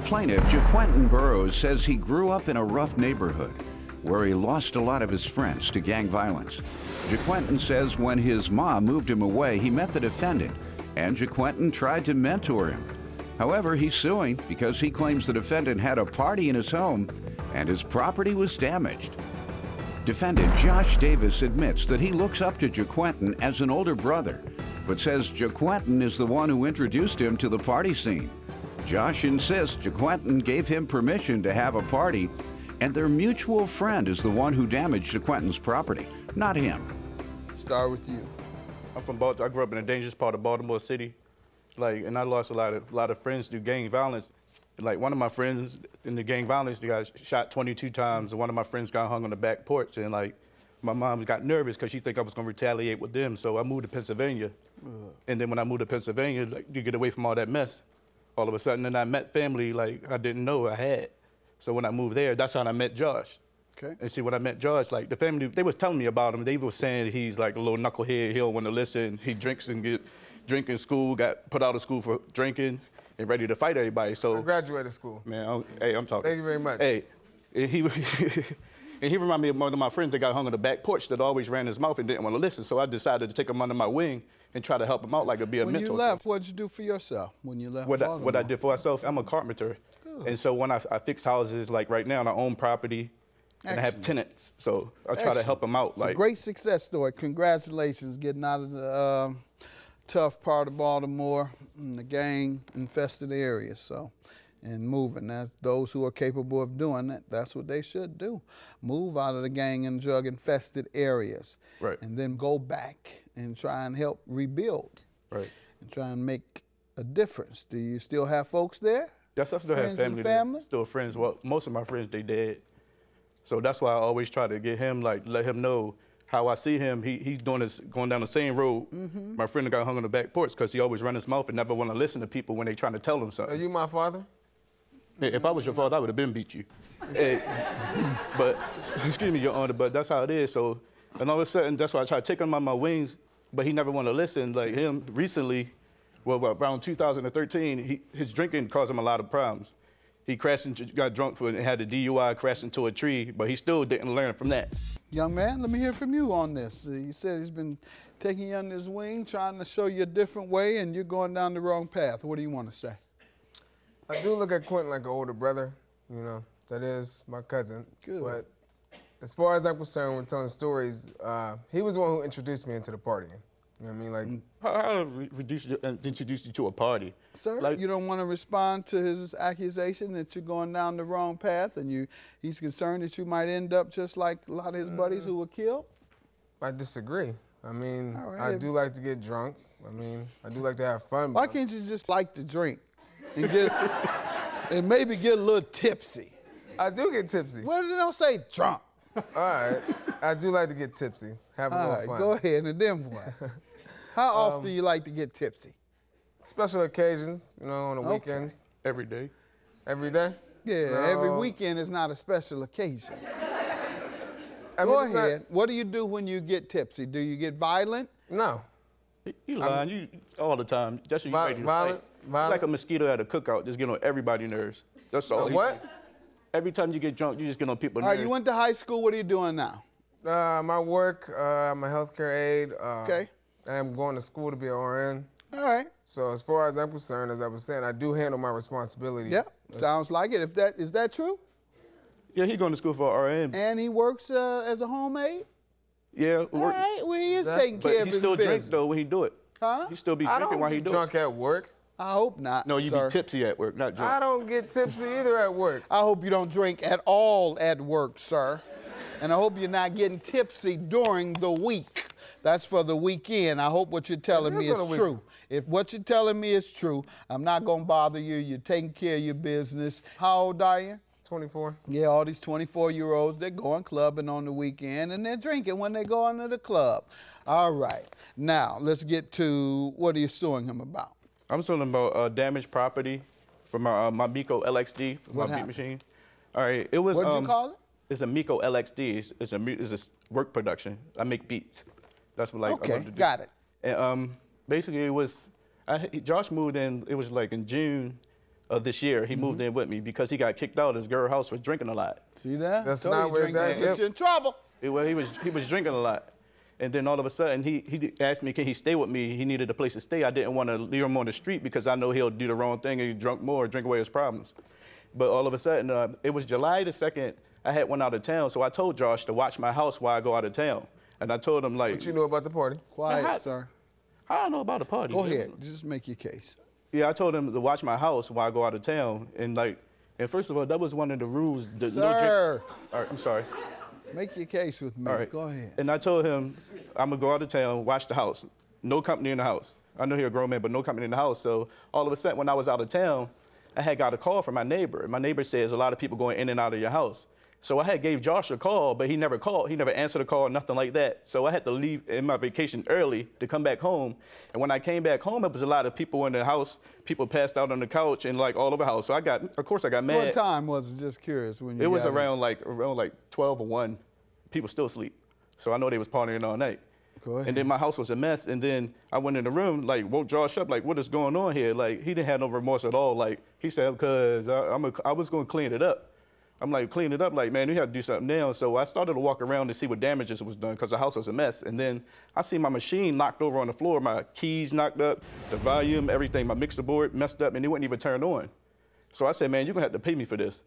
Plaintiff Jaquentin Burrows says he grew up in a rough neighborhood where he lost a lot of his friends to gang violence. Jaquentin says when his mom moved him away, he met the defendant, and Jaquentin tried to mentor him. However, he's suing because he claims the defendant had a party in his home and his property was damaged. Defendant Josh Davis admits that he looks up to Jaquentin as an older brother, but says Jaquentin is the one who introduced him to the party scene. Josh insists Jaquentin gave him permission to have a party, and their mutual friend is the one who damaged Jaquentin's property, not him. Start with you. I'm from Baltimore. I grew up in a dangerous part of Baltimore City, and I lost a lot of friends through gang violence. Like one of my friends in the gang violence, they got shot 22 times, and one of my friends got hung on the back porch, and my mom got nervous because she think I was gonna retaliate with them, so I moved to Pennsylvania. And then when I moved to Pennsylvania, to get away from all that mess, all of a sudden, then I met family I didn't know I had. So when I moved there, that's how I met Josh. Okay. And see, when I met Josh, the family, they was telling me about him. They were saying he's like a little knucklehead, he don't want to listen. He drinks and get drink in school, got put out of school for drinking and ready to fight everybody. So I graduated school. Man, I'm talking. Thank you very much. Hey, and he reminded me of one of my friends that got hung on the back porch that always ran his mouth and didn't want to listen. So I decided to take him under my wing and try to help him out like it'd be a mentor. When you left, what did you do for yourself when you left What Baltimore? I did for myself, I'm a carpenter. Good. And so when I fix houses, like right now, I own property and I have Excellent. tenants. So I try to help them out. It's a great success story. Congratulations getting out of the tough part of Baltimore in the gang-infested area. And moving. That's those who are capable of doing that. That's what they should do. Move out of the gang and drug-infested areas. Right. And then go back and try and help rebuild. Right. And try and make a difference. Do you still have folks there? Yes, I still have Friends and family there. family? Still friends. Well, most of my friends, they dead. So that's why I always try to get him, let him know how I see him. He's going down the same road. Mm-hmm. My friend got hung on the back porch because he always run his mouth and never want to listen to people when they trying to tell him something. Are you my father? Hey, if I was your father, I would have been beat you. Hey, but, excuse me, Your Honor, but that's how it is. So, and all of a sudden, that's why I try to take him on my wings, but he never want to listen. Like him recently, around 2013, his drinking caused him a lot of problems. He crashed into, got drunk and had a DUI, crashed into a tree, but he still didn't learn from that. Young man, let me hear from you on this. You said he's been taking you under his wing, trying to show you a different way, and you're going down the wrong path. What do you want to say? I do look at Quentin like an older brother, that is my cousin. Good. But as far as I'm concerned when telling stories, he was the one who introduced me into the party. You know what I mean? How introduce you to a party? Sir, you don't want to respond to his accusation that you're going down the wrong path and he's concerned that you might end up just like a lot of his buddies who were killed? I disagree. I mean, All right. I do like to get drunk. I mean, I do like to have fun. Why can't you just like to drink and and maybe get a little tipsy? I do get tipsy. Well, they don't say drunk. All right. I do like to get tipsy, have a All little right, fun. go ahead, and then what? How often do you like to get tipsy? Special occasions, on the Okay. weekends. Every day. Every day? Yeah, No. every weekend is not a special occasion. I mean, Go it's not- ahead. What do you do when you get tipsy? Do you get violent? No. You lying, you all the time. That's what you ready to Violent? fight. Violent? Like a mosquito at a cookout, just get on everybody's nerves. That's all. What? Every time you get drunk, you just get on people's All right, nerves. you went to high school. What are you doing now? My work, I'm a healthcare aide. Okay. I'm going to school to be an RN. All right. So as far as I'm concerned, as I was saying, I do handle my responsibilities. Yep. Sounds like it. Is that true? Yeah, he going to school for RN. And he works as a home aide? Yeah, All right. Well, he is taking but care of he his still business. drinks though when he do it. Huh? He still be I drinking don't while he get do drunk it. at work. I hope not. No, you sir. be tipsy at work, not drunk. I don't get tipsy either at work. I hope you don't drink at all at work, sir. And I hope you're not getting tipsy during the week. That's for the weekend. I hope what you're telling me is on the is week. true. If what you're telling me is true, I'm not going to bother you. You're taking care of your business. How old are you? 24. Yeah, all these 24-year-olds, they're going clubbing on the weekend and they're drinking when they go into the club. All right. Now, let's get to what are you suing him about? I'm talking about damaged property from my Miko LXD, for What my beat happened? machine. All right, it was. What did you call it? It's a Miko LXD. It's a work production. I make beats. That's what I Okay, love to do. got it. And basically, it was Josh moved in. It was like in June of this year. He moved in with me because he got kicked out of his girl house for drinking a lot. See that? That's Told not you where drinking that- get you in trouble. Well, he was drinking a lot. And then all of a sudden, he asked me, can he stay with me? He needed a place to stay. I didn't want to leave him on the street because I know he'll do the wrong thing and he drunk more, drink away his problems. But all of a sudden, it was July the 2nd, I had went out of town, so I told Josh to watch my house while I go out of town. And I told him, like... What you know about the party? Quiet, sir. I don't know about the party. Go ahead. Just make your case. Yeah, I told him to watch my house while I go out of town. And first of all, that was one of the rules. No Sir. All right, I'm sorry. Make your case with me. All right. Go ahead. And I told him, I'm gonna go out of town, watch the house. No company in the house. I know he's a grown man, but no company in the house. So all of a sudden, when I was out of town, I had got a call from my neighbor. My neighbor says a lot of people going in and out of your house. So I had gave Josh a call, but he never called. He never answered the call, nothing like that. So I had to leave in my vacation early to come back home. And when I came back home, it was a lot of people in the house. People passed out on the couch and like all over the house. So of course I got mad. What time was it? Just curious. When you It was got around like 12 or 1. People still sleep. So I know they was partying all night. Go ahead. And then my house was a mess. And then I went in the room, like woke Josh up, like what is going on here? Like he didn't have no remorse at all. Like he said, because I was going to clean it up. I'm like, clean it up, like, man, we have to do something now. So I started to walk around to see what damages was done because the house was a mess. And then I see my machine knocked over on the floor, my keys knocked up, the volume, everything, my mixer board messed up, and it wouldn't even turn on. So I said, man, you're going to have to pay me for this.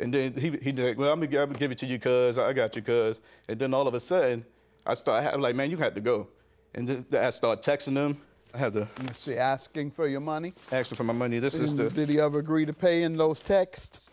And then he did, well, I'm gonna give it to you, cuz, I got you, cuz. And then all of a sudden, I'm like, man, you have to go. And then I started texting him. I had to Is she asking for your money? ask him for my money. Did he ever agree to pay in those texts?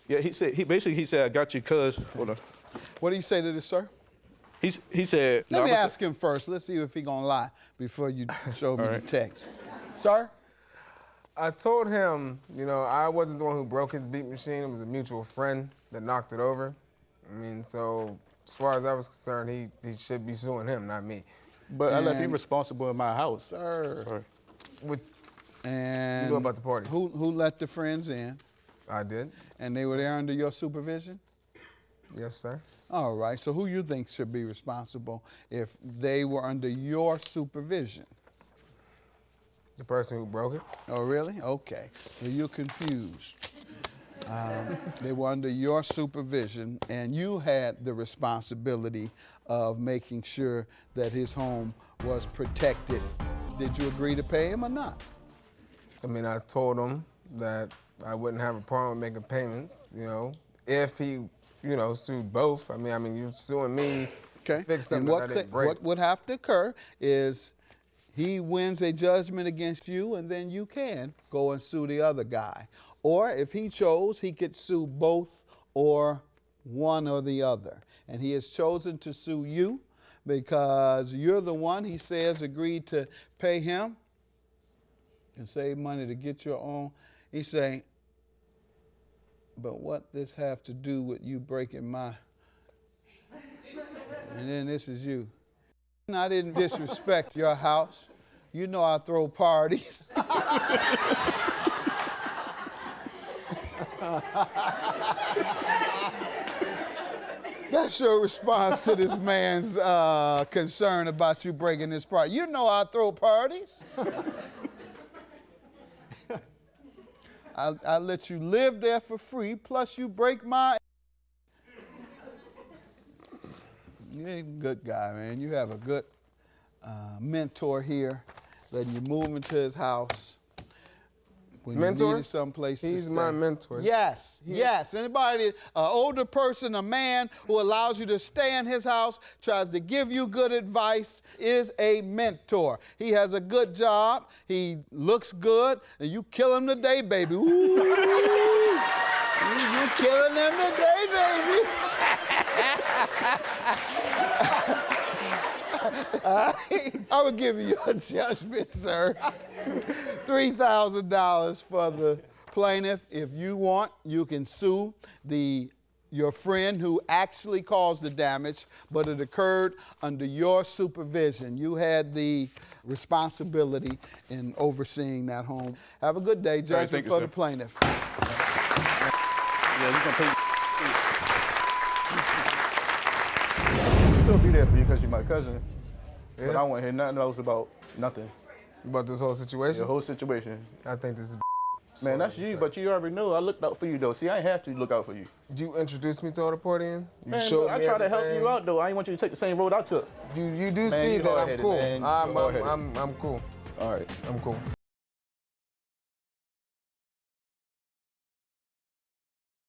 Yeah, he said, I got you, cuz. Hold on. What do you say to this, sir? He said. Let me ask him first. Let's see if he gonna lie before you show me the text. Sir? I told him, I wasn't the one who broke his beat machine. It was a mutual friend that knocked it over. I mean, so as far as I was concerned, he should be suing him, not me. But I left him responsible in my house. Sir. Sorry. And you know about the party? Who let the friends in? I did. And they were there under your supervision? Yes, sir. All right, so who you think should be responsible if they were under your supervision? The person who broke it. Oh, really? Okay, so you're confused. They were under your supervision, and you had the responsibility of making sure that his home was protected. Did you agree to pay him or not? I mean, I told him that I wouldn't have a problem with making payments, if he, sued both. I mean, you're suing me to fix something that I didn't break. What would have to occur is he wins a judgment against you, and then you can go and sue the other guy. Or if he chose, he could sue both or one or the other. And he has chosen to sue you because you're the one, he says, agreed to pay him and save money to get your own. He's saying, but what this have to do with you breaking my... And then this is you. I didn't disrespect your house. You know I throw parties. That's your response to this man's concern about you breaking this party. You know I throw parties. I let you live there for free, plus you break my... You're a good guy, man. You have a good mentor here, letting you move into his house. When mentor? You needed someplace to He's stay. my mentor. Yes, yes. Anybody, an older person, a man who allows you to stay in his house, tries to give you good advice, is a mentor. He has a good job. He looks good, and you kill him today, baby. Ooh, you killing him today, baby. I would give you a judgment, sir. $3,000 for the plaintiff. If you want, you can sue your friend who actually caused the damage, but it occurred under your supervision. You had the responsibility in overseeing that home. Have a good day. Judgment for the plaintiff. Yeah, you can pay. I'll still be there for you because you're my cousin. Yeah. But I won't hear nothing else about nothing. About this whole situation? The whole situation. I think this is Man, that's you, but you already know I looked out for you, though. See, I ain't have to look out for you. You introduced me to all the partying. You Man, showed look, I me try to help everything. you out, though. I ain't want you to take the same road I took. You do Man, see you that I'm hard-headed, cool. man. You I'm hard-headed. cool. All right. I'm cool.